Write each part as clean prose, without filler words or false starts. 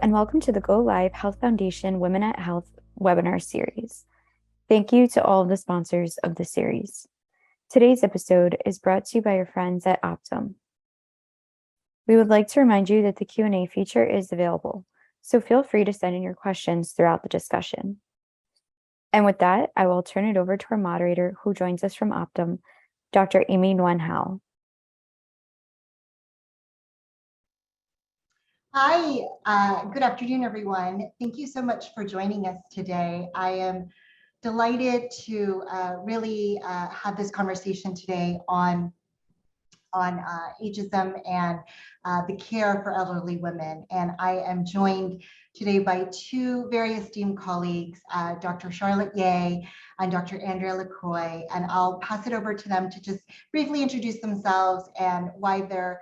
and welcome to the GoLIVE Health Foundation Women at Health webinar series. Thank you to all of the sponsors of the series. Today's episode is brought to you by your friends at Optum. We would like to remind you that the Q&A feature is available, so feel free to send in your questions throughout the discussion. And with that, I will turn it over to our moderator who joins us from Optum, Dr. Amy Nguyen Hao. Hi, good afternoon, everyone. Thank you so much for joining us today. I am delighted to really have this conversation today on ageism and the care for elderly women. And I am joined today by two very esteemed colleagues, Dr. Charlotte Yeh and Dr. Andrea LaCroix. And I'll pass it over to them to just briefly introduce themselves and why they're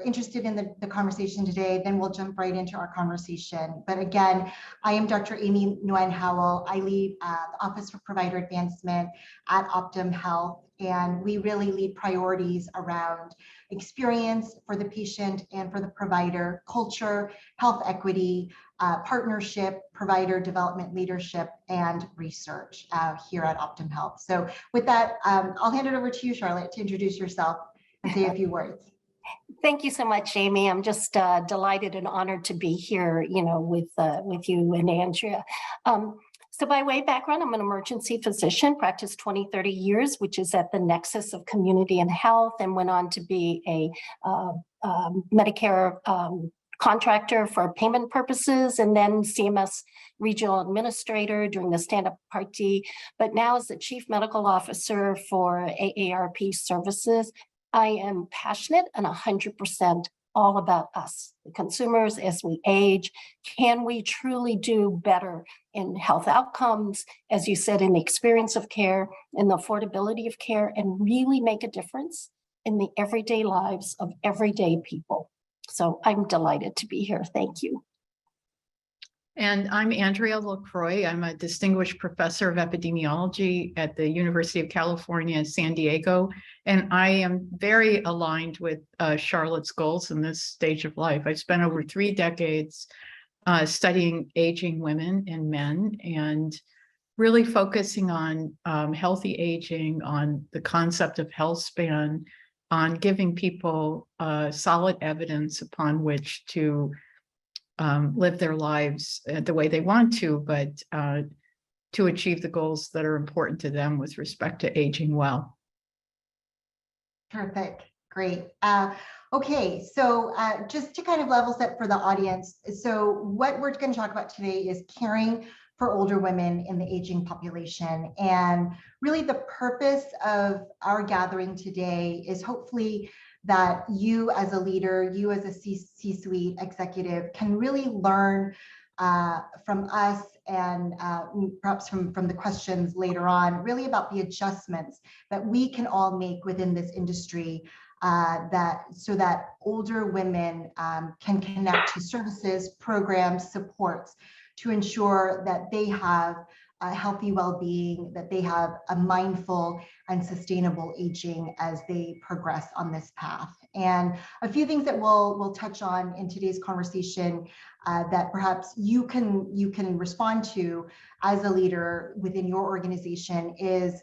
interested in the conversation today. Then we'll jump right into our conversation. But again, I am Dr. Amy Nguyen Hao. I lead the Office for Provider Advancement at Optum Health, and we really lead priorities around experience for the patient and for the provider, culture, health equity, partnership, provider development leadership, and research here at Optum Health. So with that, I'll hand it over to you, Charlotte, to introduce yourself and say a few words. Thank you so much, Amy. I'm just delighted and honored to be here, with you and Andrea. So by way of background, I'm an emergency physician, practiced 20, 30 years, which is at the nexus of community and health, and went on to be a Medicare contractor for payment purposes, and then CMS regional administrator during the stand-up Part D, but now as the chief medical officer for AARP services. I am passionate and 100% all about us, the consumers, as we age. Can we truly do better in health outcomes, as you said, in the experience of care, in the affordability of care, and really make a difference in the everyday lives of everyday people? So I'm delighted to be here. Thank you. And I'm Andrea LaCroix. I'm a distinguished professor of epidemiology at the University of California, San Diego. And I am very aligned with Charlotte's goals in this stage of life. I've spent over 3 decades studying aging women and men and really focusing on healthy aging, on the concept of health span, on giving people solid evidence upon which to live their lives the way they want to, but to achieve the goals that are important to them with respect to aging well. Terrific, great. Okay, so just to kind of level set for the audience, so what we're going to talk about today is caring for older women in the aging population. And really the purpose of our gathering today is hopefully that you as a leader, you as a C-suite executive can really learn from us and perhaps from the questions later on, really about the adjustments that we can all make within this industry so that older women can connect to services, programs, supports to ensure that they have a healthy well-being, that they have a mindful and sustainable aging as they progress on this path. And a few things that we'll touch on in today's conversation that perhaps you can respond to as a leader within your organization is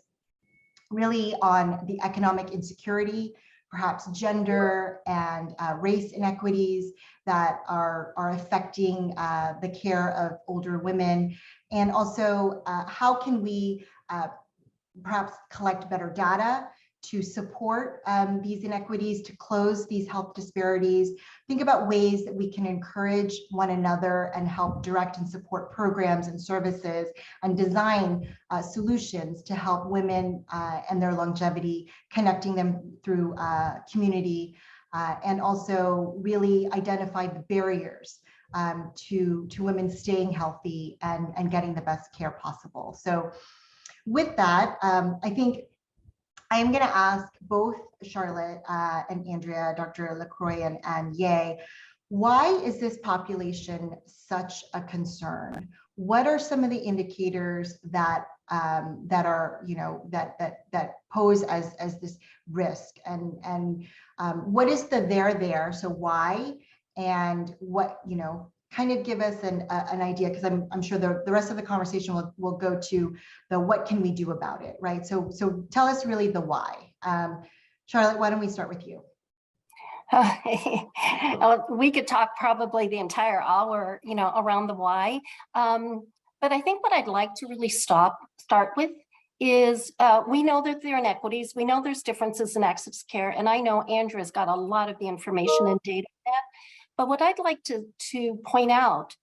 really on the economic insecurity, perhaps gender and race inequities that are affecting the care of older women. And also, how can we perhaps collect better data to support these inequities, to close these health disparities, think about ways that we can encourage one another and help direct and support programs and services and design solutions to help women and their longevity, connecting them through community, and also really identify the barriers to women staying healthy and getting the best care possible. So with that, I think I am going to ask both Charlotte and Andrea, Dr. LaCroix and Yeh, why is this population such a concern? What are some of the indicators that are, that pose as this risk, and what is the there? So why, and what kind of give us an idea, because I'm sure the rest of the conversation will go to the what can we do about it, right? So tell us really the why. Charlotte, why don't we start with you? We could talk probably the entire hour, around the why. But I think what I'd like to really start with is we know that there are inequities. We know there's differences in access to care. And I know Andrea's got a lot of the information and data on that. But what I'd like to point out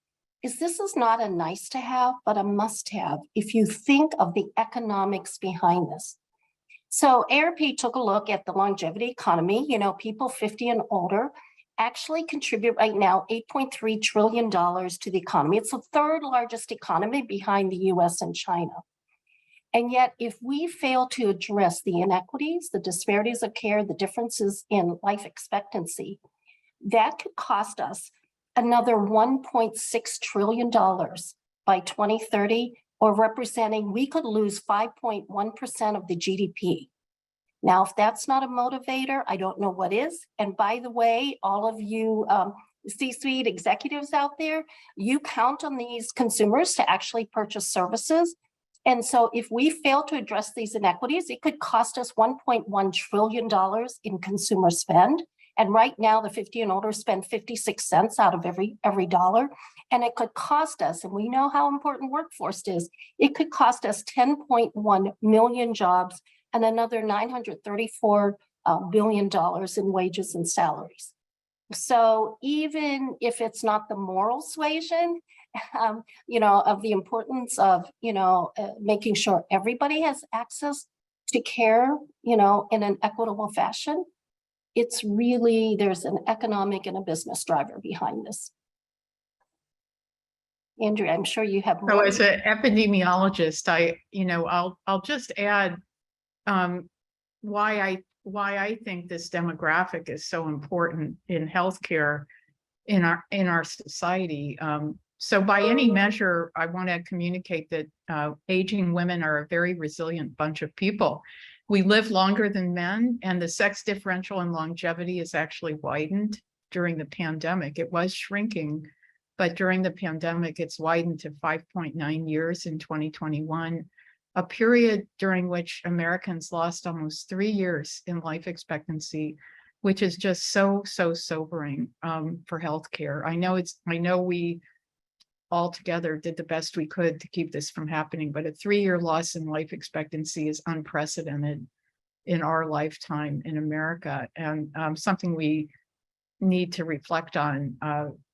is this is not a nice to have, but a must have if you think of the economics behind this. So ARP took a look at the longevity economy. People 50 and older actually contribute right now $8.3 trillion to the economy. It's the third largest economy behind the US and China. And yet, if we fail to address the inequities, the disparities of care, the differences in life expectancy, that could cost us another $1.6 trillion by 2030, or representing, we could lose 5.1% of the GDP. Now, if that's not a motivator, I don't know what is. And by the way, all of you C-suite executives out there, you count on these consumers to actually purchase services. And so if we fail to address these inequities, it could cost us $1.1 trillion in consumer spend. And right now, the 50 and older spend 56 cents out of every dollar. And it could cost us, and we know how important workforce is, it could cost us 10.1 million jobs and another $934 billion in wages and salaries. So even if it's not the moral suasion, of the importance of, making sure everybody has access to care, in an equitable fashion, it's really, there's an economic and a business driver behind this. Andrea, I'm sure you have more. So as an epidemiologist, I'll just add why I think this demographic is so important in healthcare in our society. So by any measure, I want to communicate that aging women are a very resilient bunch of people. We live longer than men, and the sex differential in longevity is actually widened during the pandemic. It was shrinking, but during the pandemic, it's widened to 5.9 years in 2021, a period during which Americans lost almost 3 years in life expectancy, which is just so sobering for healthcare. I know we all together did the best we could to keep this from happening, but a 3-year loss in life expectancy is unprecedented in our lifetime in America, and something we need to reflect on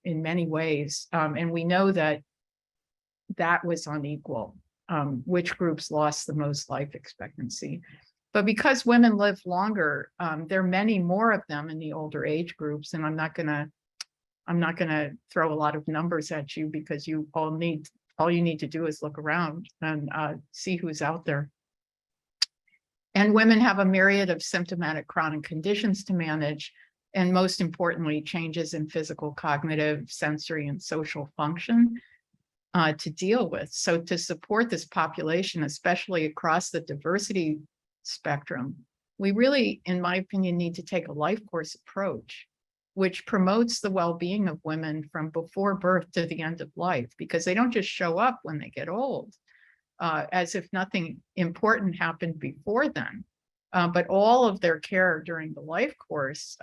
in many ways. And we know that was unequal, which groups lost the most life expectancy. But because women live longer, there are many more of them in the older age groups, and I'm not gonna throw a lot of numbers at you, because all you need to do is look around and see who's out there. And women have a myriad of symptomatic chronic conditions to manage, and most importantly, changes in physical, cognitive, sensory, and social function to deal with. So to support this population, especially across the diversity spectrum, we really, in my opinion, need to take a life course approach, which promotes the well-being of women from before birth to the end of life, because they don't just show up when they get old, as if nothing important happened before then. But all of their care during the life course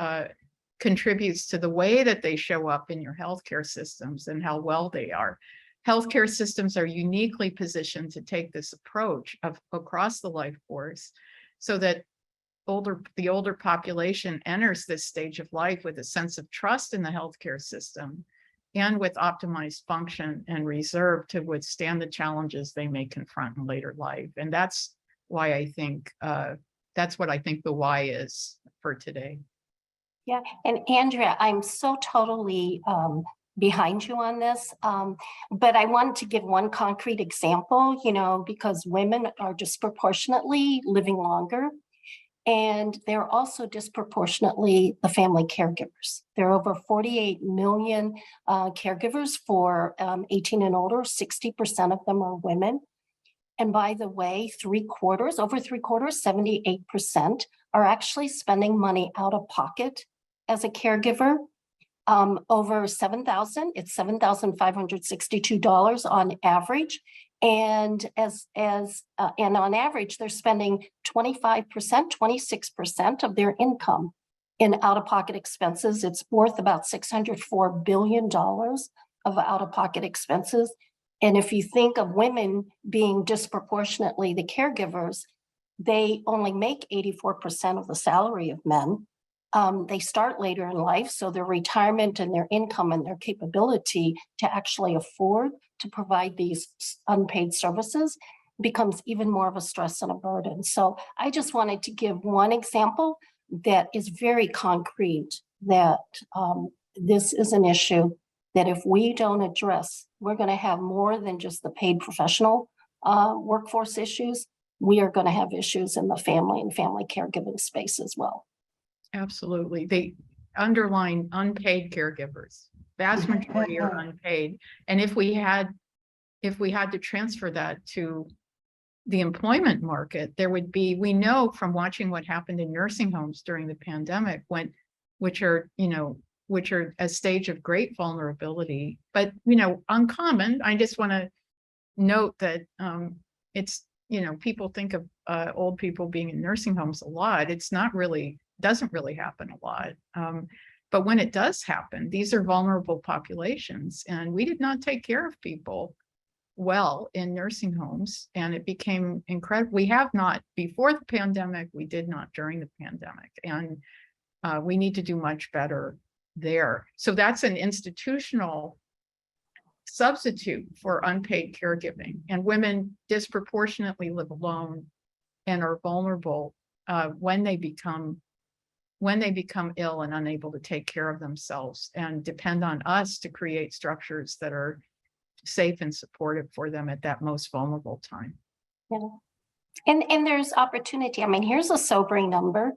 contributes to the way that they show up in your healthcare systems and how well they are. Healthcare systems are uniquely positioned to take this approach across the life course, so that the older population enters this stage of life with a sense of trust in the healthcare system and with optimized function and reserve to withstand the challenges they may confront in later life. And that's why I think, that's what I think the why is for today. Yeah, and Andrea, I'm so totally behind you on this, but I wanted to give one concrete example, because women are disproportionately living longer, and they're also disproportionately the family caregivers. There are over 48 million caregivers for 18 and older. 60% of them are women. And by the way, over three quarters, 78% are actually spending money out of pocket as a caregiver. over 7,000. It's $7,562 on average. And and on average, they're spending 25%, 26% of their income in out-of-pocket expenses. It's worth about $604 billion of out-of-pocket expenses. And if you think of women being disproportionately the caregivers, they only make 84% of the salary of men. They start later in life, so their retirement and their income and their capability to actually afford to provide these unpaid services becomes even more of a stress and a burden. So I just wanted to give one example that is very concrete, that this is an issue that if we don't address, we're going to have more than just the paid professional workforce issues. We are going to have issues in the family and family caregiving space as well. Absolutely. They underline unpaid caregivers. Vast majority are unpaid. And if we had to transfer that to the employment market, there would be, we know from watching what happened in nursing homes during the pandemic, which are a stage of great vulnerability, but uncommon. I just want to note that it's, people think of old people being in nursing homes a lot. It's not really, doesn't really happen a lot. But when it does happen, these are vulnerable populations, and we did not take care of people well in nursing homes, and it became incredible. We have not before the pandemic, we did not during the pandemic, and we need to do much better there. So that's an institutional substitute for unpaid caregiving, and women disproportionately live alone and are vulnerable when they become ill and unable to take care of themselves, and depend on us to create structures that are safe and supportive for them at that most vulnerable time. Yeah. And there's opportunity. I mean, here's a sobering number.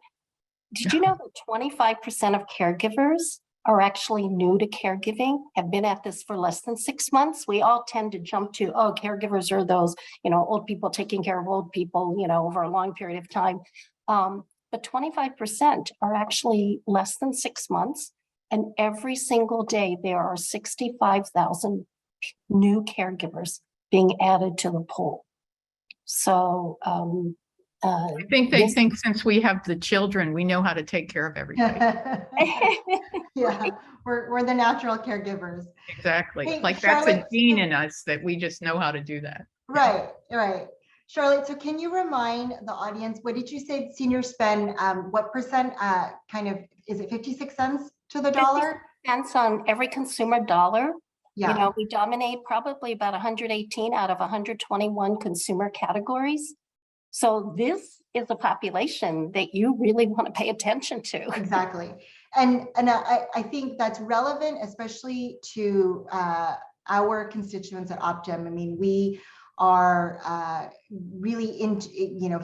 Did you know that 25% of caregivers are actually new to caregiving, have been at this for less than 6 months? We all tend to jump to, oh, caregivers are those, old people taking care of old people, over a long period of time. But 25% are actually less than 6 months. And every single day, there are 65,000 new caregivers being added to the pool. So I think they think since we have the children, we know how to take care of everybody. Yeah, we're the natural caregivers. Exactly. Hey, like Charlotte, that's a gene in us that we just know how to do that. Right. Charlotte, so can you remind the audience, what did you say seniors spend, what percent, is it 56 cents to the dollar? Cents on every consumer dollar. Yeah. We dominate probably about 118 out of 121 consumer categories. So this is a population that you really want to pay attention to. Exactly. And I think that's relevant, especially to our constituents at Optum. I mean, we are really into,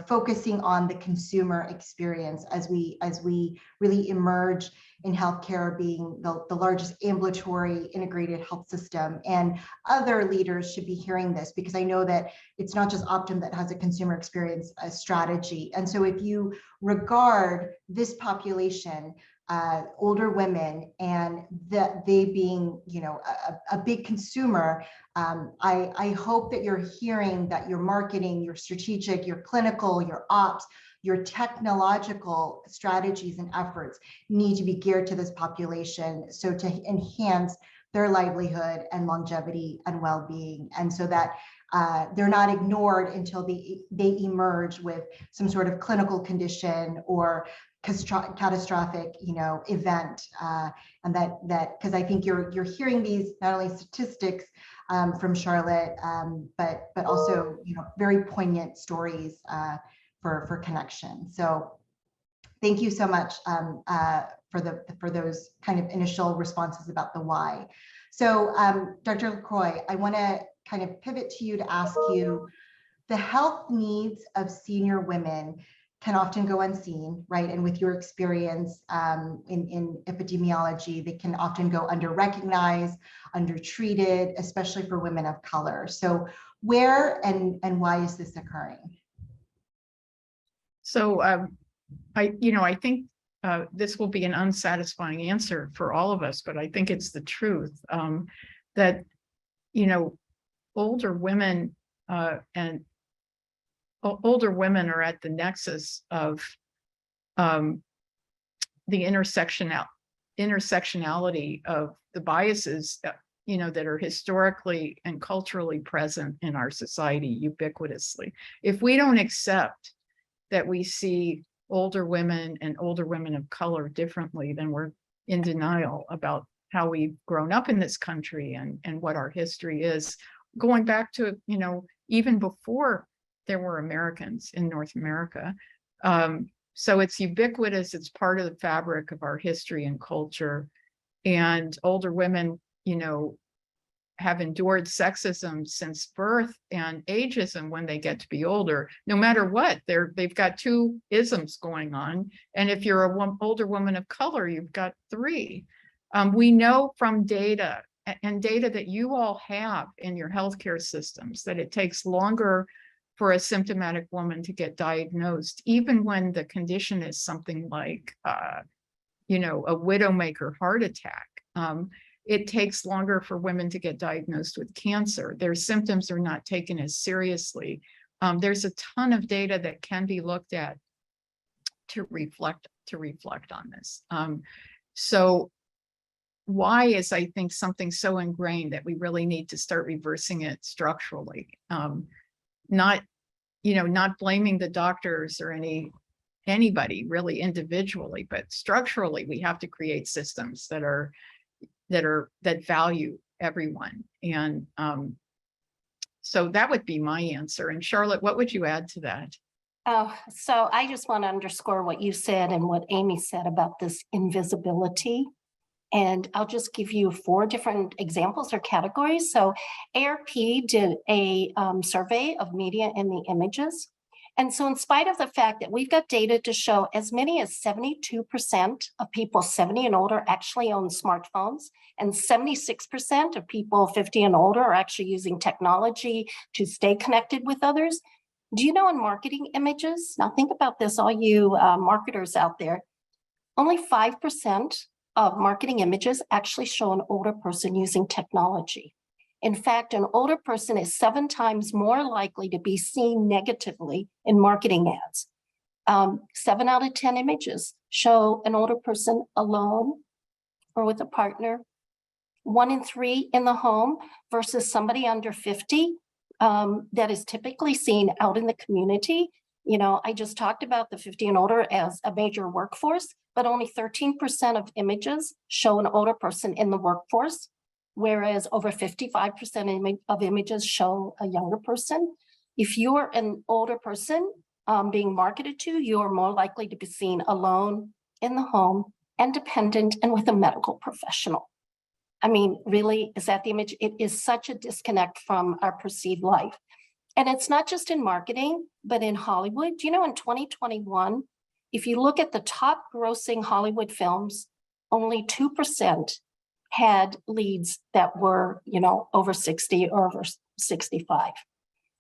focusing on the consumer experience as we really emerge in healthcare being the largest ambulatory integrated health system. And other leaders should be hearing this, because I know that it's not just Optum that has a consumer experience strategy. And so if you regard this population, older women, and that they being, a big consumer, I hope that you're hearing that your marketing, your strategic, your clinical, your ops, your technological strategies and efforts need to be geared to this population, so to enhance their livelihood and longevity and well-being, and so that they're not ignored until they emerge with some sort of clinical condition or catastrophic, event, and that because I think you're hearing these not only statistics from Charlotte, but also very poignant stories for connection. So thank you so much for those kind of initial responses about the why. So Dr. LaCroix, I want to kind of pivot to you to ask you, the health needs of senior women can often go unseen, right? And with your experience in epidemiology, they can often go under-recognized, under-treated, especially for women of color. So where and why is this occurring? So I think this will be an unsatisfying answer for all of us, but I think it's the truth, that, older women older women are at the nexus of the intersectionality of the biases that are historically and culturally present in our society ubiquitously. If we don't accept that we see older women and older women of color differently, then we're in denial about how we've grown up in this country and what our history is, going back to, even before there were Americans in North America. So it's ubiquitous, it's part of the fabric of our history and culture. And older women, have endured sexism since birth and ageism when they get to be older. No matter what, they've got two isms going on. And if you're an older woman of color, you've got three. We know from data and data that you all have in your healthcare systems that it takes longer for a symptomatic woman to get diagnosed, even when the condition is something like, a widowmaker heart attack. It takes longer for women to get diagnosed with cancer. Their symptoms are not taken as seriously. There's a ton of data that can be looked at to reflect on this. So why is, I think, something so ingrained that we really need to start reversing it structurally? Not blaming the doctors or anybody really individually, but structurally, we have to create systems that value everyone. And so that would be my answer. And Charlotte, what would you add to that? So I just want to underscore what you said and what Amy said about this invisibility. And I'll just give you 4 different examples or categories. So ARP did a survey of media in the images. And so in spite of the fact that we've got data to show as many as 72% of people 70 and older actually own smartphones, and 76% of people 50 and older are actually using technology to stay connected with others. Do you know in marketing images, now think about this, all you marketers out there, only 5% of marketing images actually show an older person using technology. In fact, an older person is 7 times more likely to be seen negatively in marketing ads. 7 out of 10 images show an older person alone or with a partner. 1 in 3 in the home versus somebody under 50 that is typically seen out in the community. I just talked about the 50 and older as a major workforce, but only 13% of images show an older person in the workforce, whereas over 55% of images show a younger person. If you're an older person being marketed to, you're more likely to be seen alone in the home, independent, and with a medical professional. I mean, really, is that the image? It is such a disconnect from our perceived life. And it's not just in marketing, but in Hollywood. Do you know in 2021, if you look at the top grossing Hollywood films, only 2% had leads that were, over 60 or over 65.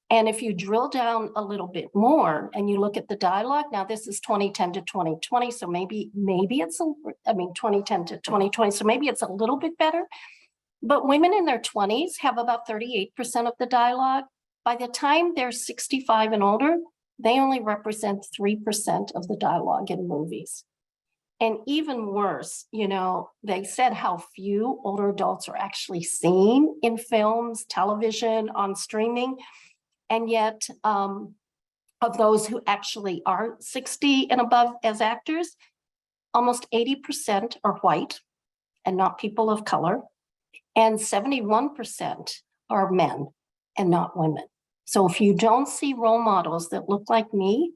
And if you drill down a little bit more and you look at the dialogue, now this is 2010 to 2020, so maybe it's, 2010 to 2020, so maybe it's a little bit better. But women in their 20s have about 38% of the dialogue. By the time they're 65 and older, they only represent 3% of the dialogue in movies. And even worse, they said how few older adults are actually seen in films, television, on streaming. And yet, of those who actually are 60 and above as actors, almost 80% are white and not people of color, and 71% are men and not women. So if you don't see role models that look like me,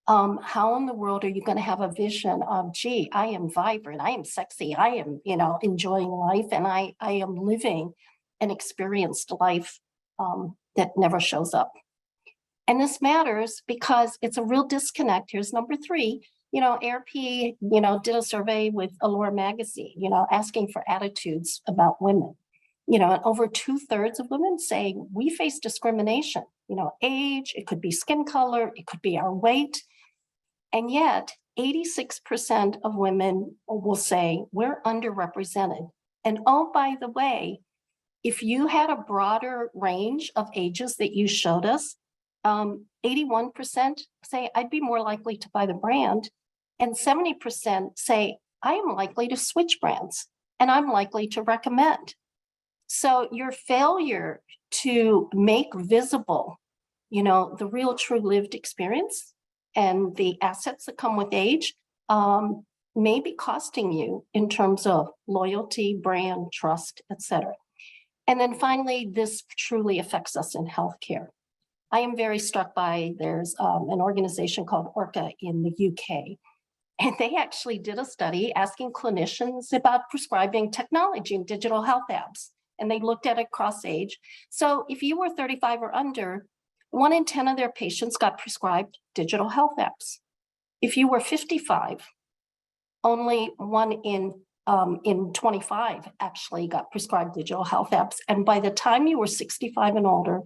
how in the world are you going to have a vision of, gee, I am vibrant, I am sexy, I am, enjoying life, and I am living an experienced life that never shows up. And this matters because it's a real disconnect. Here's number 3. ARP, did a survey with Allure magazine, asking for attitudes about women. And over 2/3 of women say we face discrimination, age, it could be skin color, it could be our weight. And yet 86% of women will say we're underrepresented. And oh, by the way, if you had a broader range of ages that you showed us, 81% say I'd be more likely to buy the brand, and 70% say I am likely to switch brands and I'm likely to recommend. So your failure to make visible, the real true lived experience and the assets that come with age may be costing you in terms of loyalty, brand, trust, et cetera. And then finally, this truly affects us in healthcare. I am very struck by, there's an organization called ORCA in the UK, and they actually did a study asking clinicians about prescribing technology and digital health apps, and they looked at it across age. So if you were 35 or under, 1 in 10 of their patients got prescribed digital health apps. If you were 55, only 1 in 25 actually got prescribed digital health apps. And by the time you were 65 and older,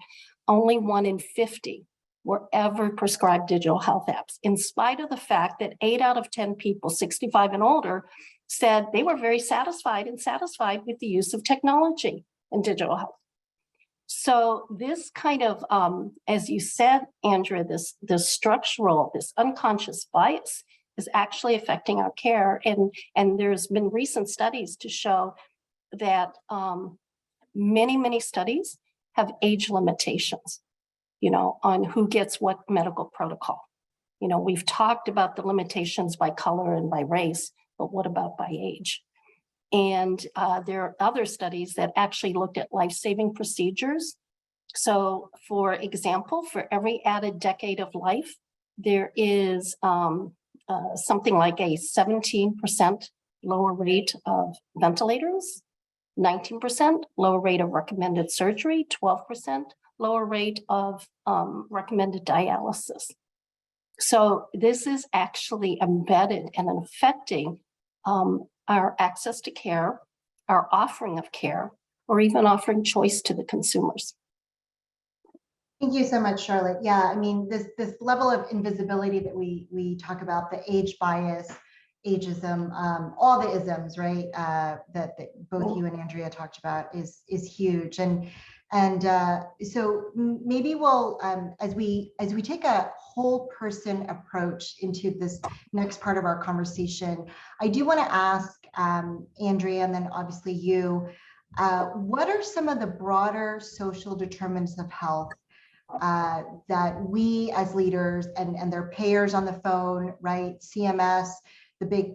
only 1 in 50 were ever prescribed digital health apps, in spite of the fact that 8 out of 10 people 65 and older said they were very satisfied with the use of technology and digital health. So this kind of, as you said, Andrea, this structural, this unconscious bias is actually affecting our care. And there's been recent studies to show that many studies have age limitations, on who gets what medical protocol. We've talked about the limitations by color and by race, but what about by age? And there are other studies that actually looked at life-saving procedures. So for example, for every added decade of life, there is something like a 17% lower rate of ventilators, 19% lower rate of recommended surgery, 12% lower rate of recommended dialysis. So this is actually embedded and affecting our access to care, our offering of care, or even offering choice to the consumers. Thank you so much, Charlotte. Yeah, I mean, this level of invisibility that we talk about, the age bias, ageism, all the isms, right? That both you and Andrea talked about is huge, and so maybe we'll as we take a whole person approach into this next part of our conversation, I do want to ask Andrea, and then obviously you, what are some of the broader social determinants of health that we as leaders and their payers on the phone, right? CMS, the big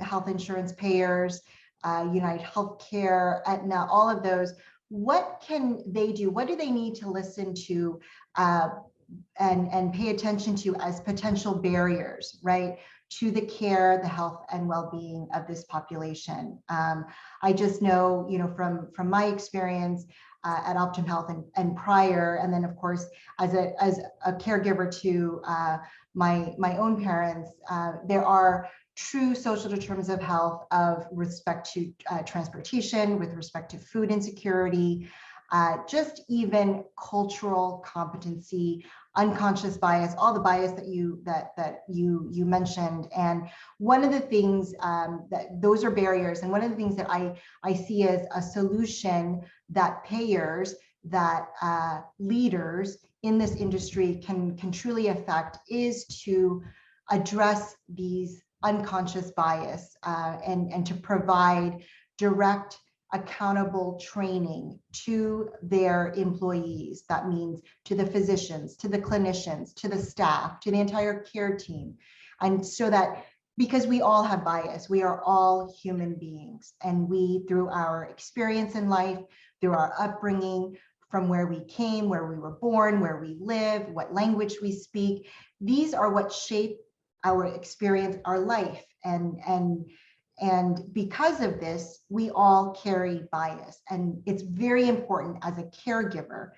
health insurance payers, United Healthcare, Aetna, all of those. What can they do? What do they need to listen to and pay attention to as potential barriers, right, to the care, the health, and well-being of this population? I just know, from my experience at Optum Health and prior, and then of course as a caregiver to my own parents, there are true social determinants of health of respect to transportation, with respect to food insecurity, just even cultural competency, unconscious bias, all the bias that you mentioned. And one of the things that those are barriers, and one of the things that I see as a solution that payers, that leaders in this industry can truly affect, is to address these unconscious bias and to provide direct, accountable training to their employees. That means to the physicians, to the clinicians, to the staff, to the entire care team. And so that, because we all have bias, we are all human beings, and we, through our experience in life, through our upbringing, from where we came, where we were born, where we live, what language we speak, these are what shape our experience, our life. And because of this, we all carry bias. And it's very important as a caregiver,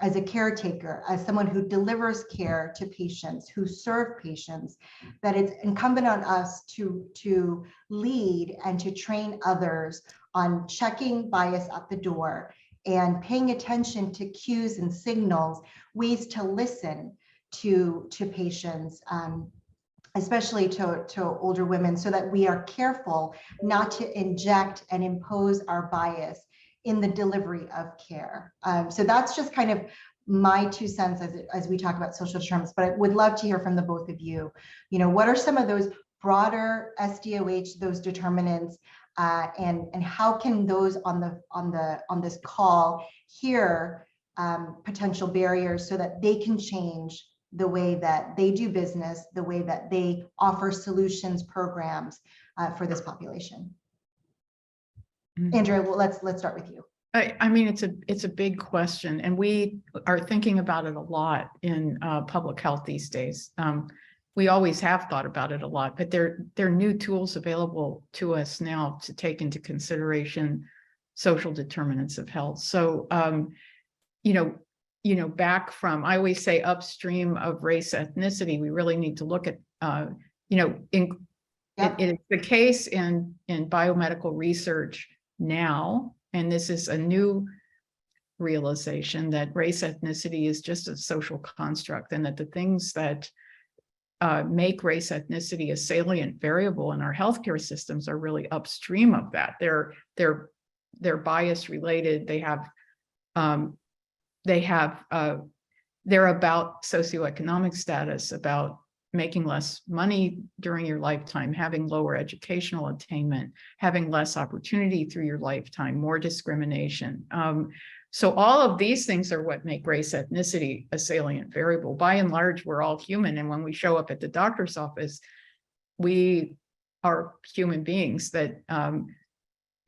as a caretaker, as someone who delivers care to patients, who serve patients, that it's incumbent on us to lead and to train others on checking bias at the door and paying attention to cues and signals, ways to listen to patients, especially to older women, so that we are careful not to inject and impose our bias in the delivery of care. So that's just kind of my 2 cents as we talk about social determinants, but I would love to hear from the both of you. You know, what are some of those broader SDOH, those determinants, and how can those on this call hear potential barriers so that they can change the way that they do business, the way that they offer solutions, programs for this population. Andrea, well, let's start with you. I mean, it's a big question, and we are thinking about it a lot in public health these days. We always have thought about it a lot, but there are new tools available to us now to take into consideration social determinants of health. So, back from, I always say, upstream of race, ethnicity, we really need to look at, it's the case in biomedical research now, and this is a new realization that race, ethnicity is just a social construct, and that the things that make race, ethnicity a salient variable in our healthcare systems are really upstream of that. They're bias related. They're about socioeconomic status, about making less money during your lifetime, having lower educational attainment, having less opportunity through your lifetime, more discrimination. So all of these things are what make race, ethnicity a salient variable. By and large, we're all human. And when we show up at the doctor's office, we are human beings that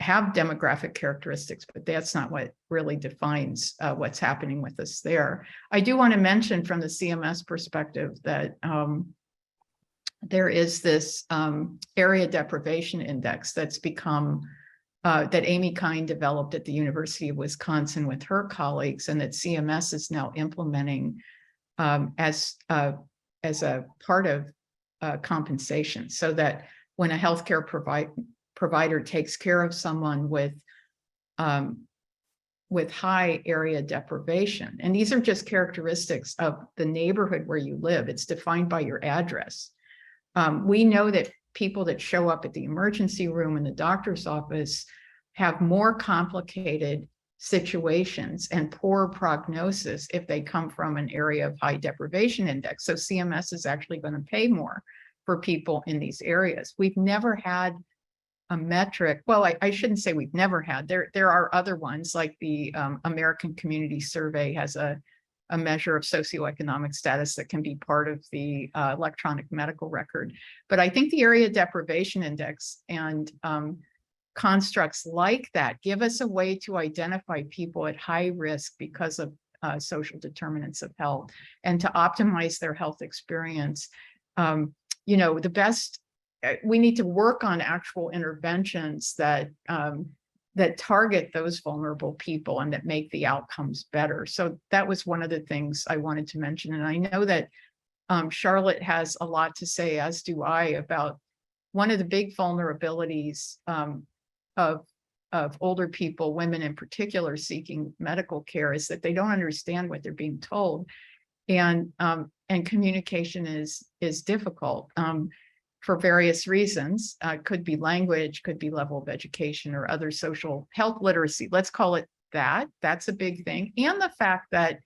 have demographic characteristics, but that's not what really defines what's happening with us there. I do want to mention from the CMS perspective that there is this area deprivation index that's become, that Amy Kine developed at the University of Wisconsin with her colleagues, and that CMS is now implementing as a part of compensation, so that when a healthcare provider takes care of someone with high area deprivation, and these are just characteristics of the neighborhood where you live, it's defined by your address. We know that people that show up at the emergency room in the doctor's office have more complicated situations and poor prognosis if they come from an area of high deprivation index. So CMS is actually going to pay more for people in these areas. We've never had a metric. Well, I shouldn't say we've never had. There are other ones, like the American Community Survey has a measure of socioeconomic status that can be part of the electronic medical record. But I think the area deprivation index and constructs like that give us a way to identify people at high risk because of social determinants of health, and to optimize their health experience. The best, we need to work on actual interventions that target those vulnerable people and that make the outcomes better. So that was one of the things I wanted to mention. And I know that Charlotte has a lot to say, as do I, about one of the big vulnerabilities of older people, women in particular, seeking medical care, is that they don't understand what they're being told. And communication is difficult. For various reasons. Could be language, could be level of education, or other social health literacy. Let's call it that. That's a big thing. And the fact that,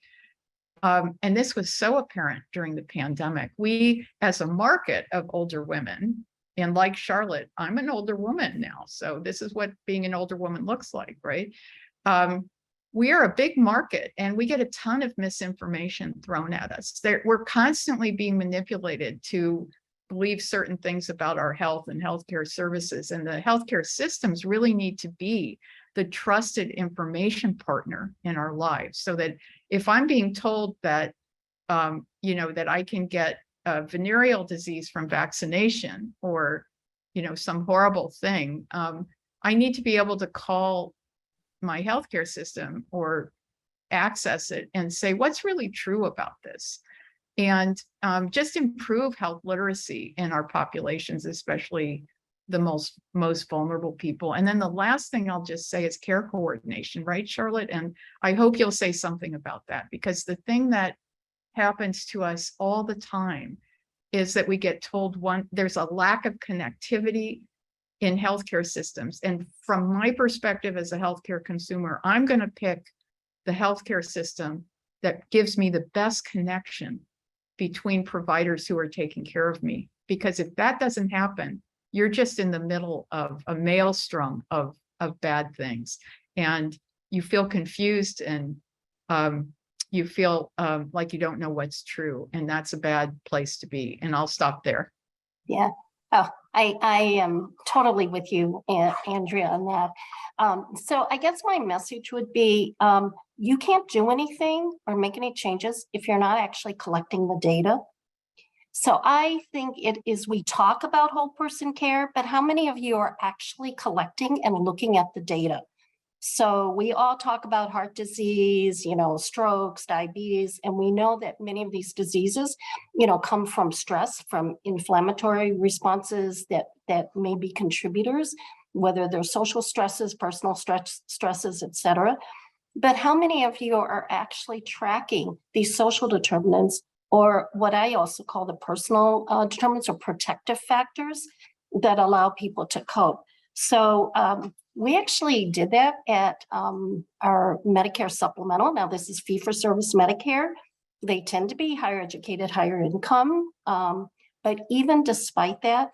and this was so apparent during the pandemic, we as a market of older women, and like Charlotte, I'm an older woman now. So this is what being an older woman looks like, right? We are a big market, and we get a ton of misinformation thrown at us. We're constantly being manipulated to believe certain things about our health and healthcare services, and the healthcare systems really need to be the trusted information partner in our lives, so that if I'm being told that that I can get a venereal disease from vaccination, or some horrible thing, I need to be able to call my healthcare system or access it and say, what's really true about this? And just improve health literacy in our populations, especially the most vulnerable people. And then the last thing I'll just say is care coordination, right, Charlotte? And I hope you'll say something about that, because the thing that happens to us all the time is that we get told there's a lack of connectivity in healthcare systems. And from my perspective as a healthcare consumer, I'm going to pick the healthcare system that gives me the best connection between providers who are taking care of me. Because if that doesn't happen, you're just in the middle of a maelstrom of bad things. And you feel confused, and you feel like you don't know what's true. And that's a bad place to be. And I'll stop there. Yeah. Oh, I am totally with you, Andrea, on that. So I guess my message would be, you can't do anything or make any changes if you're not actually collecting the data. So I think it is, we talk about whole person care, but how many of you are actually collecting and looking at the data? So we all talk about heart disease, strokes, diabetes, and we know that many of these diseases, come from stress, from inflammatory responses that may be contributors, whether they're social stresses, personal stresses, et cetera. But how many of you are actually tracking these social determinants, or what I also call the personal determinants or protective factors that allow people to cope? So we actually did that at our Medicare supplemental. Now, this is fee-for-service Medicare. They tend to be higher educated, higher income. But even despite that,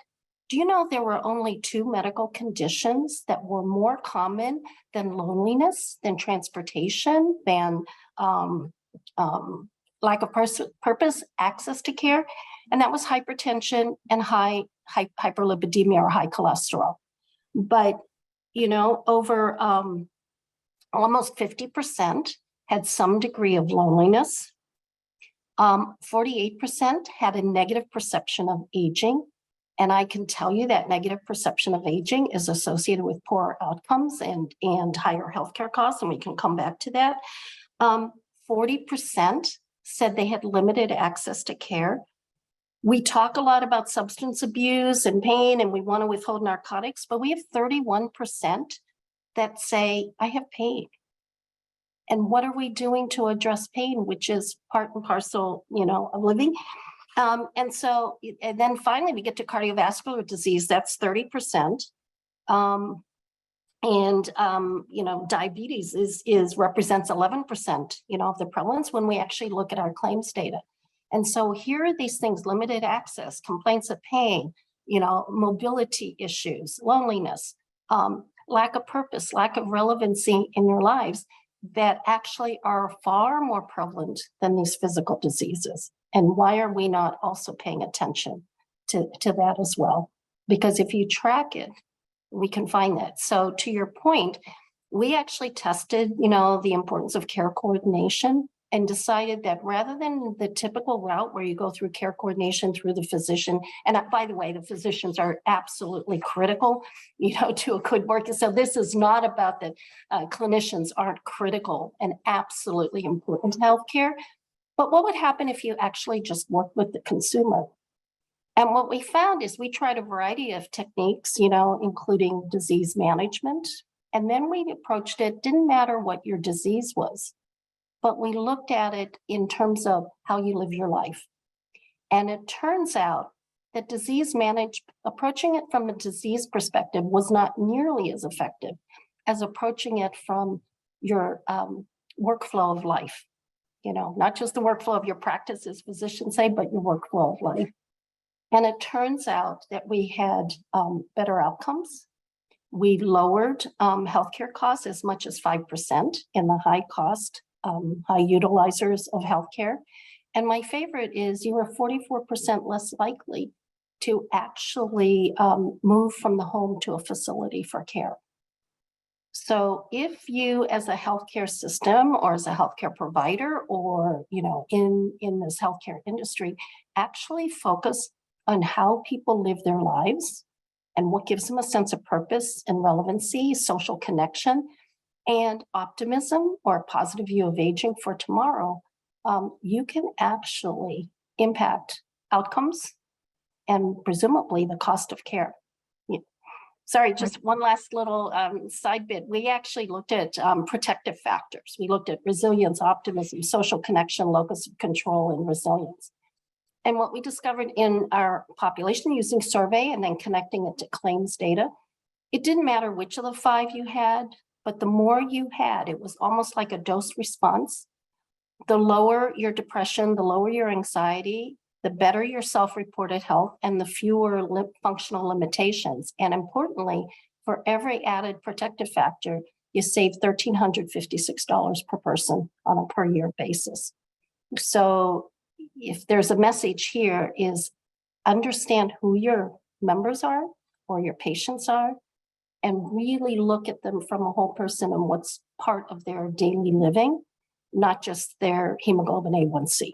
do you know there were only 2 medical conditions that were more common than loneliness, than transportation, than lack of purpose, access to care? And that was hypertension and hyperlipidemia or high cholesterol. But, over almost 50% had some degree of loneliness. 48% had a negative perception of aging. And I can tell you that negative perception of aging is associated with poorer outcomes and higher healthcare costs, and we can come back to that. 40% said they had limited access to care. We talk a lot about substance abuse and pain, and we want to withhold narcotics, but we have 31% that say, I have pain. And what are we doing to address pain, which is part and parcel, of living? And then finally, we get to cardiovascular disease. That's 30%. Diabetes represents 11%, of the prevalence when we actually look at our claims data. And so here are these things: limited access, complaints of pain, mobility issues, loneliness, lack of purpose, lack of relevancy in your lives, that actually are far more prevalent than these physical diseases. And why are we not also paying attention to that as well? Because if you track it, we can find that. So to your point, we actually tested, the importance of care coordination, and decided that rather than the typical route where you go through care coordination through the physician, and by the way, the physicians are absolutely critical, to a good work. So this is not about that clinicians aren't critical and absolutely important to healthcare, but what would happen if you actually just worked with the consumer? And what we found is we tried a variety of techniques, including disease management. And then we approached it, didn't matter what your disease was, but we looked at it in terms of how you live your life. And it turns out that approaching it from a disease perspective was not nearly as effective as approaching it from your workflow of life. Not just the workflow of your practice, as physicians say, but your workflow of life. And it turns out that we had better outcomes. We lowered healthcare costs as much as 5% in the high cost, high utilizers of healthcare. And my favorite is you were 44% less likely to actually move from the home to a facility for care. So if you, as a healthcare system or as a healthcare provider, or in this healthcare industry, actually focus on how people live their lives and what gives them a sense of purpose and relevancy, social connection, and optimism, or a positive view of aging for tomorrow, you can actually impact outcomes and presumably the cost of care. Sorry, just one last little side bit. We actually looked at protective factors. We looked at resilience, optimism, social connection, locus of control, and resilience. And what we discovered in our population using survey and then connecting it to claims data, it didn't matter which of the 5 you had, but the more you had, it was almost like a dose response. The lower your depression, the lower your anxiety, the better your self-reported health, and the fewer functional limitations. And importantly, for every added protective factor, you save $1,356 per person on a per year basis. So if there's a message here is understand who your members are or your patients are, and really look at them from a whole person and what's part of their daily living, not just their hemoglobin A1C.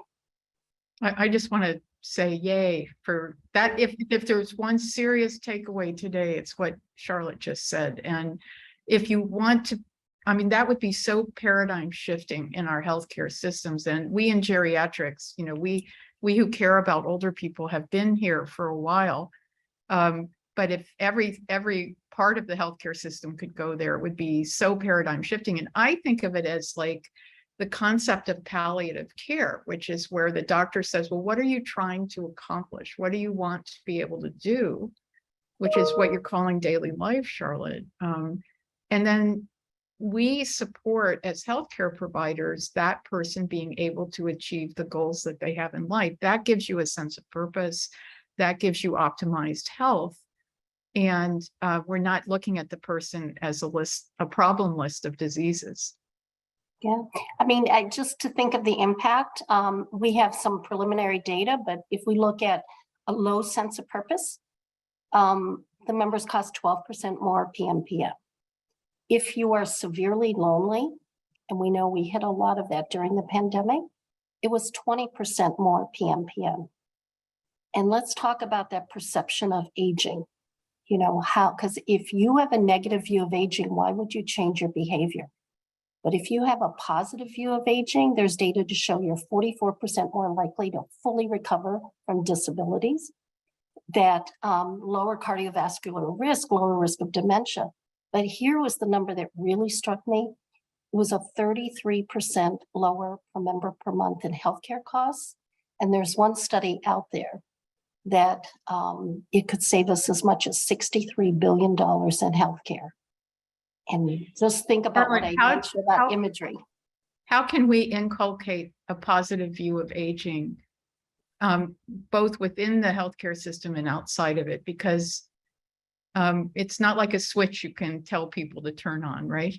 I just want to say yay for that. If there's one serious takeaway today, it's what Charlotte just said. And if you want to, I mean, that would be so paradigm shifting in our healthcare systems. And we in geriatrics, you know, we who care about older people have been here for a while. But if every part of the healthcare system could go there, it would be so paradigm shifting. And I think of it as like the concept of palliative care, which is where the doctor says, well, what are you trying to accomplish? What do you want to be able to do? Which is what you're calling daily life, Charlotte. And then we support as healthcare providers, that person being able to achieve the goals that they have in life. That gives you a sense of purpose. That gives you optimized health. And we're not looking at the person as a problem list of diseases. Yeah, I mean, just to think of the impact, we have some preliminary data, but if we look at a low sense of purpose, the members cost 12% more PMPM. If you are severely lonely, and we know we hit a lot of that during the pandemic, it was 20% more PMPM. And let's talk about that perception of aging. You know, because if you have a negative view of aging, why would you change your behavior? But if you have a positive view of aging, there's data to show you're 44% more likely to fully recover from disabilities, that lower cardiovascular risk, lower risk of dementia. But here was the number that really struck me. It was a 33% lower per member per month in healthcare costs. And there's one study out there that it could save us as much as $63 billion in healthcare. And just think about what I mentioned about imagery. How can we inculcate a positive view of aging, both within the healthcare system and outside of it? Because it's not like a switch you can tell people to turn on, right?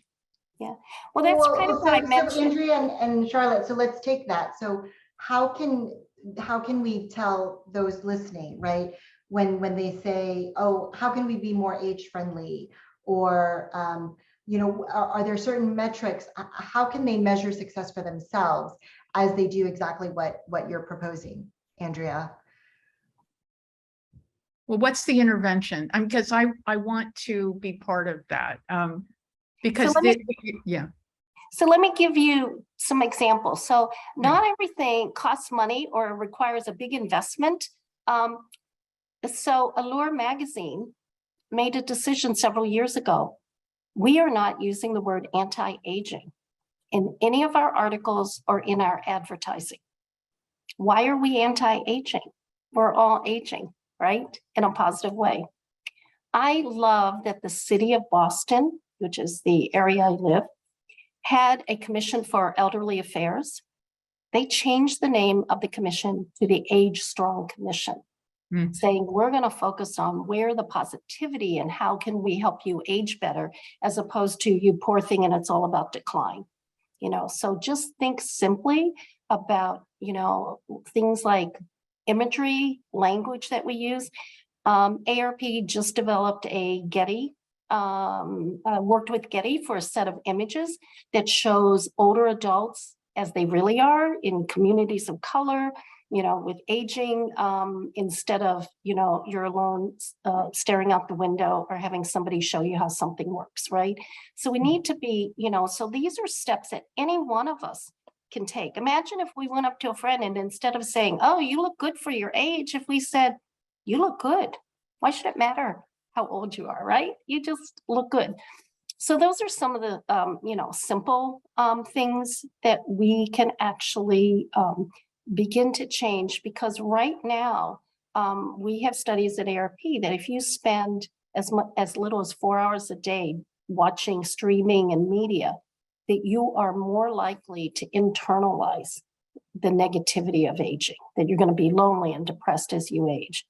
Yeah. Well, that's kind of what I mentioned. So Andrea and Charlotte, so let's take that. So how can we tell those listening, right? When they say, oh, how can we be more age friendly? Or, you know, are there certain metrics? How can they measure success for themselves as they do exactly what you're proposing, Andrea? Well, what's the intervention? Because I want to be part of that. Because yeah. So let me give you some examples. So not everything costs money or requires a big investment. So Allure magazine made a decision several years ago. We are not using the word anti-aging in any of our articles or in our advertising. Why are we anti-aging? We're all aging, right? In a positive way. I love that the city of Boston, which is the area I live, had a commission for elderly affairs. They changed the name of the commission to the Age Strong Commission, saying we're going to focus on where the positivity and how can we help you age better, as opposed to you poor thing and it's all about decline. You know, so just think simply about, you know, things like imagery, language that we use. ARP just developed a Getty, worked with Getty for a set of images that shows older adults as they really are in communities of color, you know, with aging, instead of, you know, you're alone staring out the window or having somebody show you how something works, right? So we need to be, you know, so these are steps that any one of us can take. Imagine if we went up to a friend and instead of saying, oh, you look good for your age, if we said, you look good. Why should it matter how old you are, right? You just look good. So those are some of the, you know, simple things that we can actually begin to change, because right now we have studies at ARP that if you spend as little as 4 hours a day watching streaming and media, that you are more likely to internalize the negativity of aging, that you're going to be lonely and depressed as you age.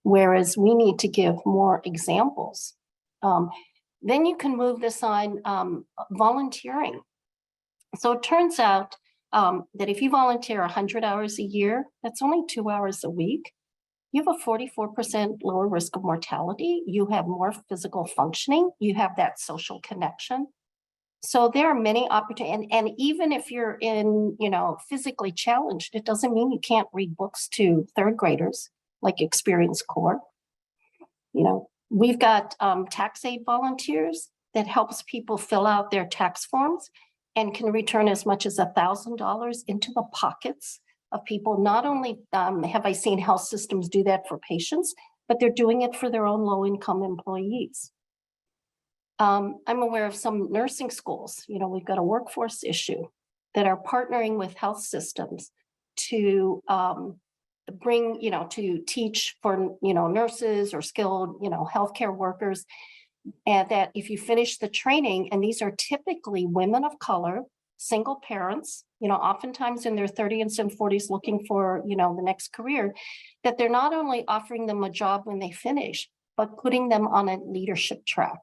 Whereas we need to give more examples. Then you can move this on volunteering. So it turns out that if you volunteer 100 hours a year, that's only 2 hours a week. You have a 44% lower risk of mortality. You have more physical functioning. You have that social connection. So there are many opportunities. And even if you're physically challenged, it doesn't mean you can't read books to third graders, like Experience Corps. We've got tax aid volunteers that helps people fill out their tax forms and can return as much as $1,000 into the pockets of people. Not only have I seen health systems do that for patients, but they're doing it for their own low-income employees. I'm aware of some nursing schools, we've got a workforce issue, that are partnering with health systems to bring, to teach for, nurses or skilled, healthcare workers. And that if you finish the training, and these are typically women of color, single parents, oftentimes in their 30s and 40s looking for, the next career, that they're not only offering them a job when they finish, but putting them on a leadership track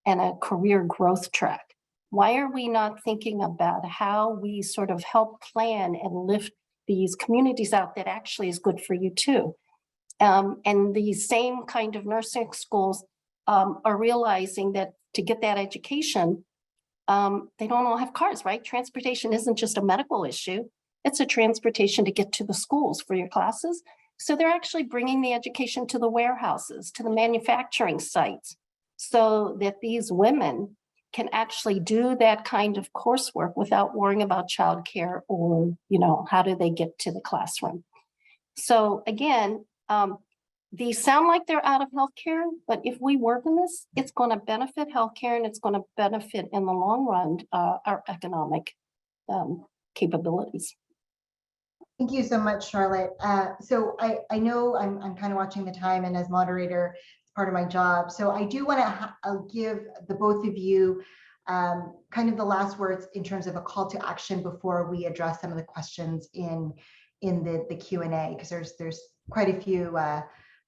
and a career growth track. Why are we not thinking about how we sort of help plan and lift these communities out that actually is good for you too? And these same kind of nursing schools are realizing that to get that education, they don't all have cars, right? Transportation isn't just a medical issue. It's a transportation to get to the schools for your classes. So they're actually bringing the education to the warehouses, to the manufacturing sites, so that these women can actually do that kind of coursework without worrying about childcare or, how do they get to the classroom. So again, these sound like they're out of healthcare, but if we work in this, it's going to benefit healthcare, and it's going to benefit in the long run our economic capabilities. Thank you so much, Charlotte. So I know I'm kind of watching the time, and as moderator, it's part of my job. So I do want to give the both of you kind of the last words in terms of a call to action before we address some of the questions in the Q&A, because there's quite a few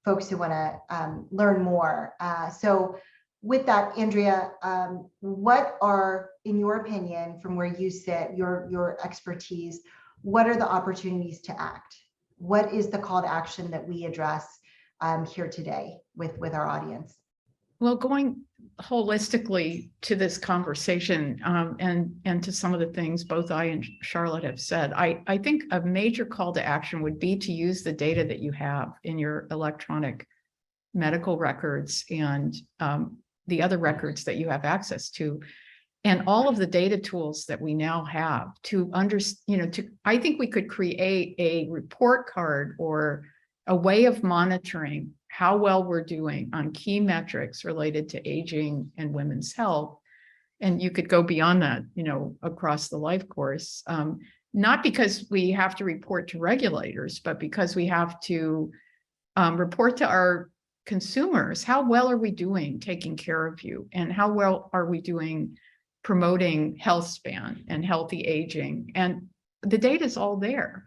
folks who want to learn more. So with that, Andrea, what are, in your opinion, from where you sit, your expertise, what are the opportunities to act? What is the call to action that we address here today with our audience? Well, going holistically to this conversation and to some of the things both I and Charlotte have said, I think a major call to action would be to use the data that you have in your electronic medical records and the other records that you have access to, and all of the data tools that we now have to understand, I think we could create a report card or a way of monitoring how well we're doing on key metrics related to aging and women's health. And you could go beyond that, across the life course, not because we have to report to regulators, but because we have to report to our consumers. How well are we doing taking care of you? And how well are we doing promoting health span and healthy aging? And the data is all there.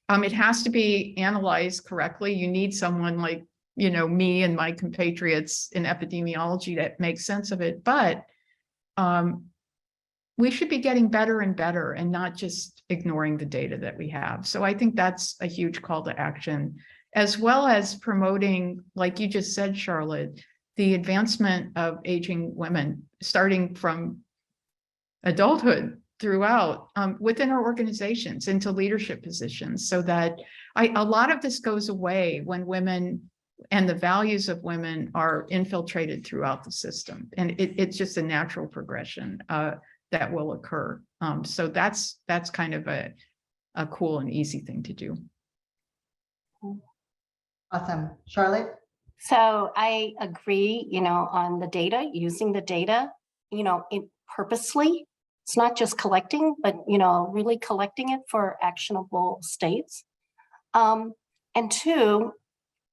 It has to be analyzed correctly. You need someone like, me and my compatriots in epidemiology that makes sense of it. But we should be getting better and better and not just ignoring the data that we have. So I think that's a huge call to action, as well as promoting, like you just said, Charlotte, the advancement of aging women, starting from adulthood throughout within our organizations into leadership positions, so that a lot of this goes away when women and the values of women are infiltrated throughout the system. And it's just a natural progression that will occur. So that's kind of a cool and easy thing to do. Awesome. Charlotte? So I agree, on the data, using the data, purposely, It's not just collecting, but, really collecting it for actionable states. And two,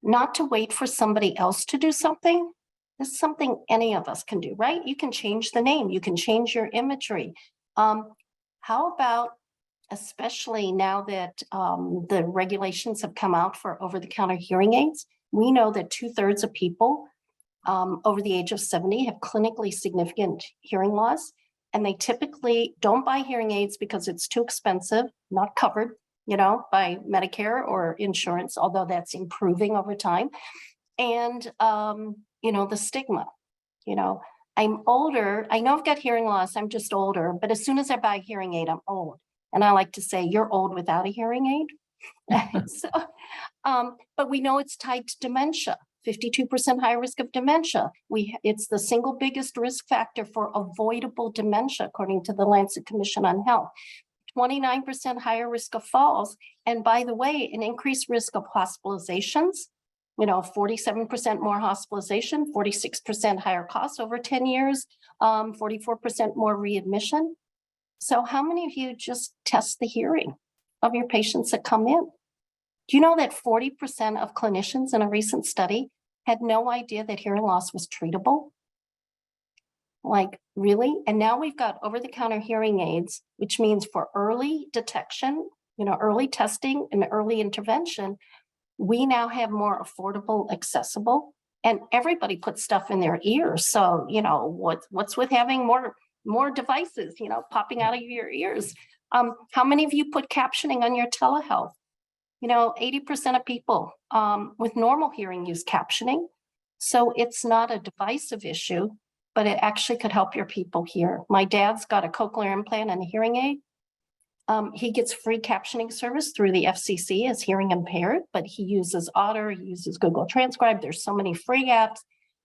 not to wait for somebody else to do something. This is something any of us can do, right? You can change the name, you can change your imagery. How about, especially now that the regulations have come out for over-the-counter hearing aids, we know that 2/3 of people over the age of 70 have clinically significant hearing loss, and they typically don't buy hearing aids because it's too expensive, not covered, by Medicare or insurance, although that's improving over time. And, the stigma, I'm older. I know I've got hearing loss. I'm just older. But as soon as I buy a hearing aid, I'm old. And I like to say, you're old without a hearing aid. But we know it's tied to dementia. 52% higher risk of dementia. It's the single biggest risk factor for avoidable dementia, according to the Lancet Commission on Health. 29% higher risk of falls. And by the way, an increased risk of hospitalizations, 47% more hospitalization, 46% higher costs over 10 years, 44% more readmission. So how many of you just test the hearing of your patients that come in? Do you know that 40% of clinicians in a recent study had no idea that hearing loss was treatable? Like, really? And now we've got over-the-counter hearing aids, which means for early detection, early testing and early intervention, we now have more affordable, accessible, and everybody puts stuff in their ears. So, what's with having more devices, popping out of your ears? How many of you put captioning on your telehealth? 80% of people with normal hearing use captioning. So it's not a divisive issue, but it actually could help your people hear. My dad's got a cochlear implant and a hearing aid. He gets free captioning service through the FCC as hearing impaired, but he uses Otter, he uses Google Transcribe. There's so many free apps.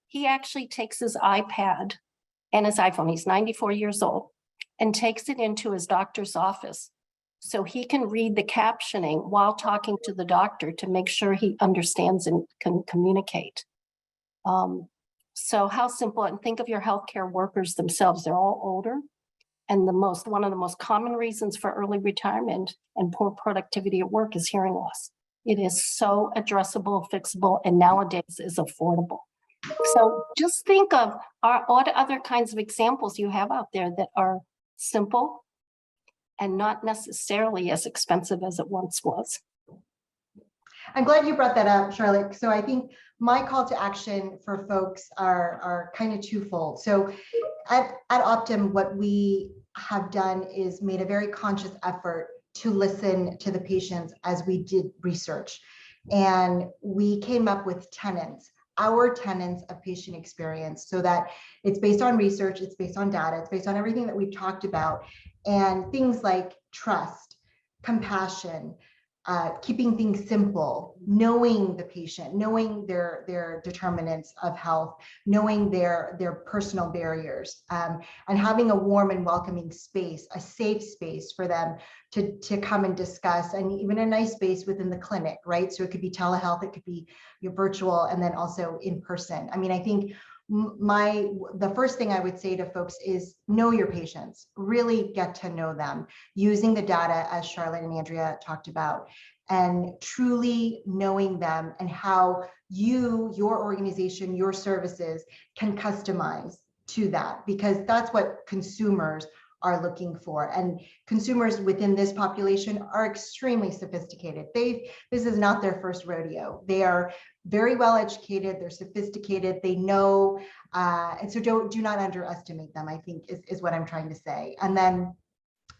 He actually takes his iPad and his iPhone, he's 94 years old, and takes it into his doctor's office so he can read the captioning while talking to the doctor to make sure he understands and can communicate. So how simple, and think of your healthcare workers themselves, they're all older. And one of the most common reasons for early retirement and poor productivity at work is hearing loss. It is so addressable, fixable, and nowadays is affordable. So just think of what other kinds of examples you have out there that are simple and not necessarily as expensive as it once was. I'm glad you brought that up, Charlotte. So I think my call to action for folks are kind of twofold. So at Optum, what we have done is made a very conscious effort to listen to the patients as we did research. And we came up with our tenets of patient experience, so that it's based on research, it's based on data, it's based on everything that we've talked about, and things like trust, compassion, keeping things simple, knowing the patient, knowing their determinants of health, knowing their personal barriers, and having a warm and welcoming space, a safe space for them to come and discuss, and even a nice space within the clinic, right? So it could be telehealth, it could be your virtual, and then also in person. I mean, I think the first thing I would say to folks is know your patients, really get to know them using the data as Charlotte and Andrea talked about, and truly knowing them and how your organization, your services can customize to that, because that's what consumers are looking for. And consumers within this population are extremely sophisticated. This is not their first rodeo. They are very well educated, they're sophisticated, they know, and so do not underestimate them, I think is what I'm trying to say. And then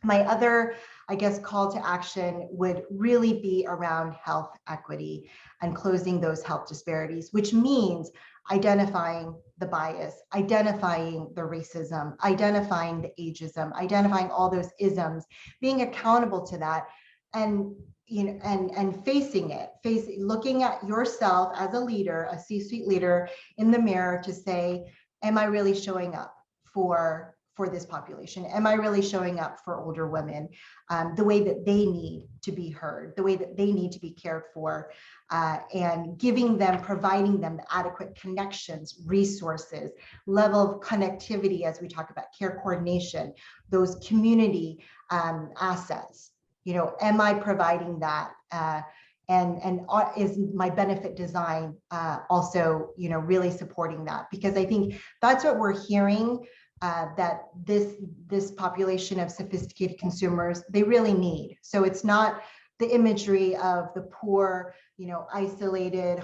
my other, I guess, call to action would really be around health equity and closing those health disparities, which means identifying the bias, identifying the racism, identifying the ageism, identifying all those isms, being accountable to that, and facing it, looking at yourself as a leader, a C-suite leader in the mirror to say, am I really showing up for for this population? Am I really showing up for older women the way that they need to be heard, the way that they need to be cared for, and providing them the adequate connections, resources, level of connectivity as we talk about care coordination, those community assets? Am I providing that? And is my benefit design also, really supporting that? Because I think that's what we're hearing, that this population of sophisticated consumers, they really need. So it's not the imagery of the poor, isolated,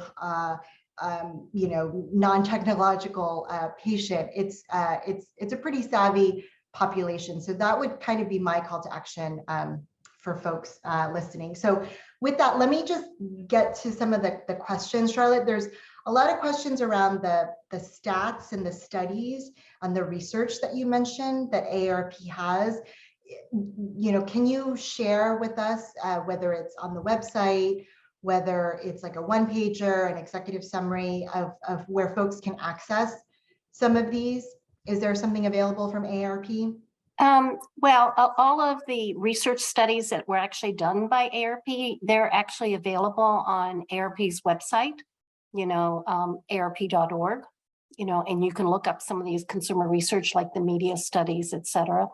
non-technological patient. It's a pretty savvy population. So that would kind of be my call to action for folks listening. So with that, let me just get to some of the questions, Charlotte. There's a lot of questions around the stats and the studies and the research that you mentioned that AARP has. Can you share with us whether it's on the website, whether it's like a one-pager, an executive summary of where folks can access some of these? Is there something available from AARP? Well, all of the research studies that were actually done by AARP, they're actually available on AARP's website, AARP.org, and you can look up some of these consumer research like the media studies, et cetera.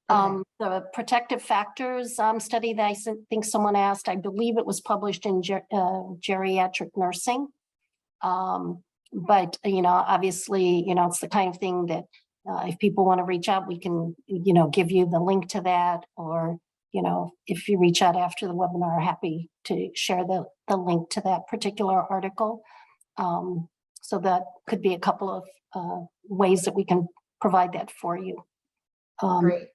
Okay. The protective factors study that I think someone asked, I believe it was published in geriatric nursing. But, obviously, it's the kind of thing that if people want to reach out, we can, give you the link to that, or, if you reach out after the webinar, happy to share the link to that particular article. So that could be a couple of ways that we can provide that for you. Great.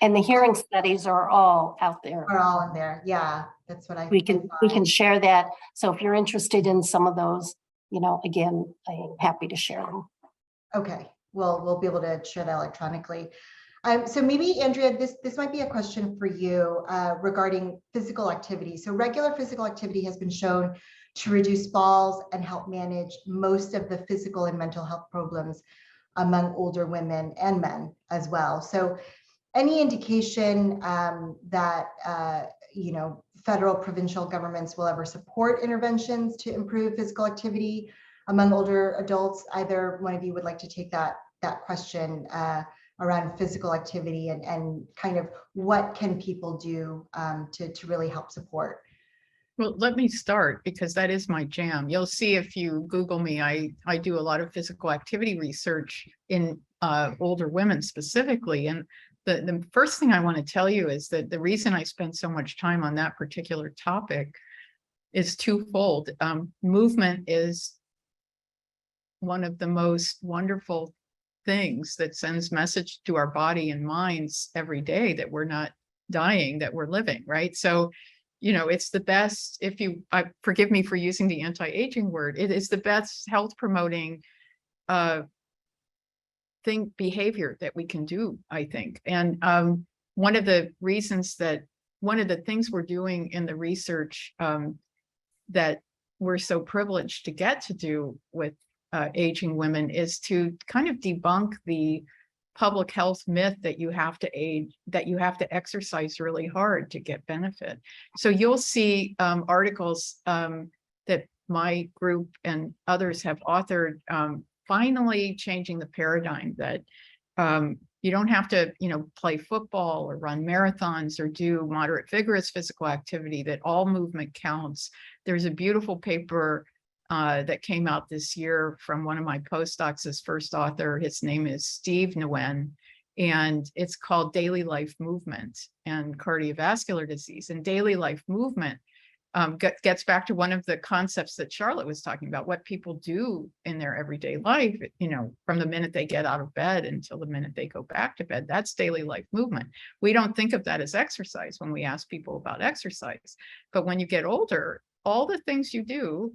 And the hearing studies are all out there. Are all in there. Yeah, that's what We can share that. So if you're interested in some of those, again, I'm happy to share them. Okay, well, we'll be able to share that electronically. So maybe, Andrea, this might be a question for you regarding physical activity. So regular physical activity has been shown to reduce falls and help manage most of the physical and mental health problems among older women and men as well. So any indication that federal, provincial governments will ever support interventions to improve physical activity among older adults? Either one of you would like to take that question around physical activity and kind of what can people do to really help support? Well, let me start, because that is my jam. You'll see if you Google me, I do a lot of physical activity research in older women specifically. And the first thing I want to tell you is that the reason I spend so much time on that particular topic is twofold. Movement is one of the most wonderful things that sends message to our body and minds every day that we're not dying, that we're living, right? So, it's the best, forgive me for using the anti-aging word, it is the best health promoting behavior that we can do, I think. And one of the things we're doing in the research that we're so privileged to get to do with aging women is to kind of debunk the public health myth that you have to exercise really hard to get benefit. So you'll see articles that my group and others have authored, finally changing the paradigm that you don't have to, play football or run marathons or do moderate vigorous physical activity, that all movement counts. There's a beautiful paper that came out this year from one of my postdocs, his first author. His name is Steve Nguyen, and it's called Daily Life Movement and Cardiovascular Disease. And daily life movement gets back to one of the concepts that Charlotte was talking about, what people do in their everyday life, from the minute they get out of bed until the minute they go back to bed. That's daily life movement. We don't think of that as exercise when we ask people about exercise. But when you get older, all the things you do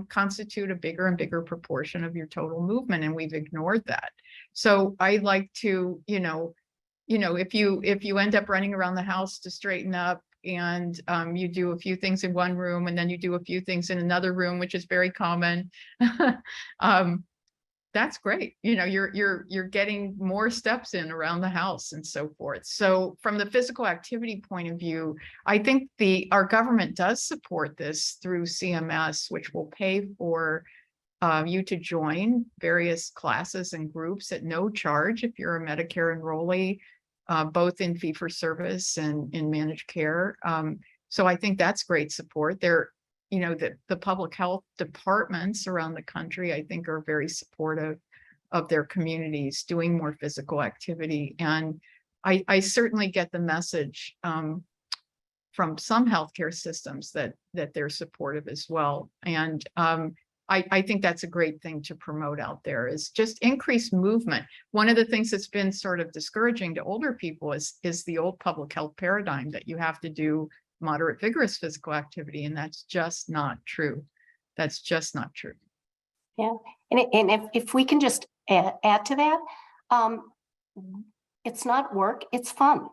constitute a bigger and bigger proportion of your total movement, and we've ignored that. So I like to, if you end up running around the house to straighten up, and you do a few things in one room and then you do a few things in another room, which is very common, that's great. You're getting more steps in around the house and so forth. So from the physical activity point of view, I think our government does support this through CMS, which will pay for you to join various classes and groups at no charge if you're a Medicare enrollee, both in fee-for-service and in managed care. So I think that's great support. The public health departments around the country, I think, are very supportive of their communities doing more physical activity. And I certainly get the message from some healthcare systems that they're supportive as well. And I think that's a great thing to promote out there, is just increased movement. One of the things that's been sort of discouraging to older people is the old public health paradigm that you have to do moderate, vigorous physical activity. And that's just not true. That's just not true. Yeah. And if we can just add to that, it's not work, it's fun,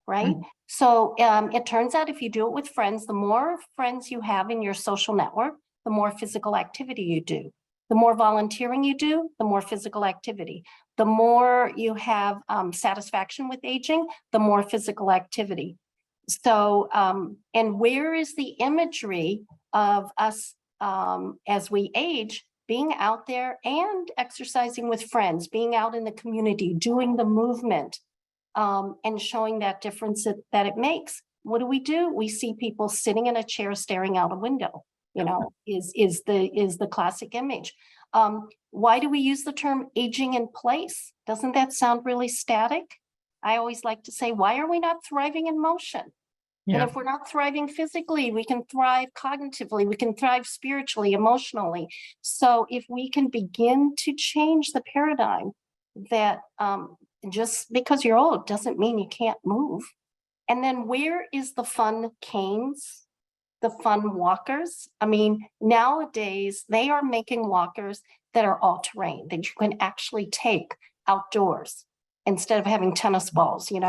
right? Mm. So it turns out if you do it with friends, the more friends you have in your social network, the more physical activity you do. The more volunteering you do, the more physical activity. The more you have satisfaction with aging, the more physical activity. So, and where is the imagery of us as we age, being out there and exercising with friends, being out in the community, doing the movement, and showing that difference that it makes? What do? We see people sitting in a chair staring out a window, is the classic image. Why do we use the term aging in place? Doesn't that sound really static? I always like to say, why are we not thriving in motion? Yeah. And if we're not thriving physically, we can thrive cognitively, we can thrive spiritually, emotionally. So if we can begin to change the paradigm that just because you're old doesn't mean you can't move. And then where is the fun canes, the fun walkers? I mean, nowadays they are making walkers that are all terrain, that you can actually take outdoors instead of having tennis balls, in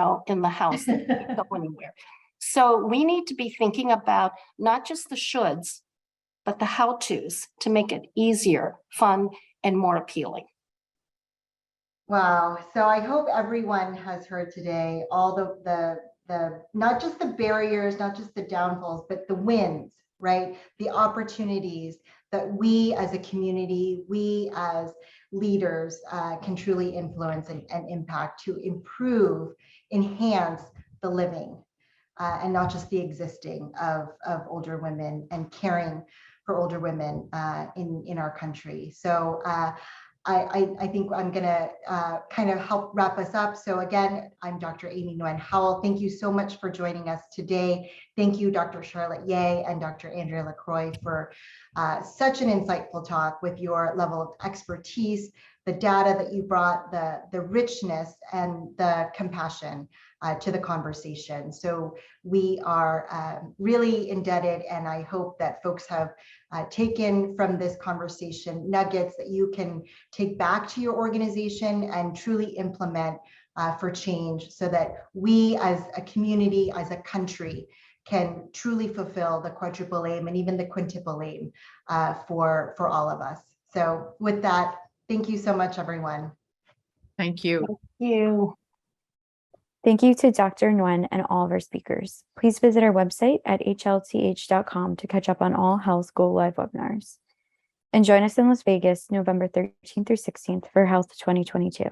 the house that can't go anywhere. So we need to be thinking about not just the shoulds, but the how-tos to make it easier, fun, and more appealing. Wow. So I hope everyone has heard today all the not just the barriers, not just the downfalls, but the wins, right? The opportunities that we as a community, we as leaders can truly influence and impact to improve, enhance the living. And not just the existing of older women and caring for older women in our country. So I think I'm gonna kind of help wrap us up. So again, I'm Dr. Amy Nguyen Howell. Thank you so much for joining us today. Thank you, Dr. Charlotte Yeh and Dr. Andrea LaCroix, for such an insightful talk with your level of expertise, the data that you brought, the richness and the compassion to the conversation. So we are really indebted, and I hope that folks have taken from this conversation nuggets that you can take back to your organization and truly implement for change, so that we as a community, as a country, can truly fulfill the quadruple aim and even the quintuple aim for all of us. So with that, thank you so much, everyone. Thank you. Thank you. Thank you to Dr. Nguyen and all of our speakers. Please visit our website at hlth.com to catch up on all Health GoLIVE webinars. And join us in Las Vegas, November 13th through 16th for Health 2022.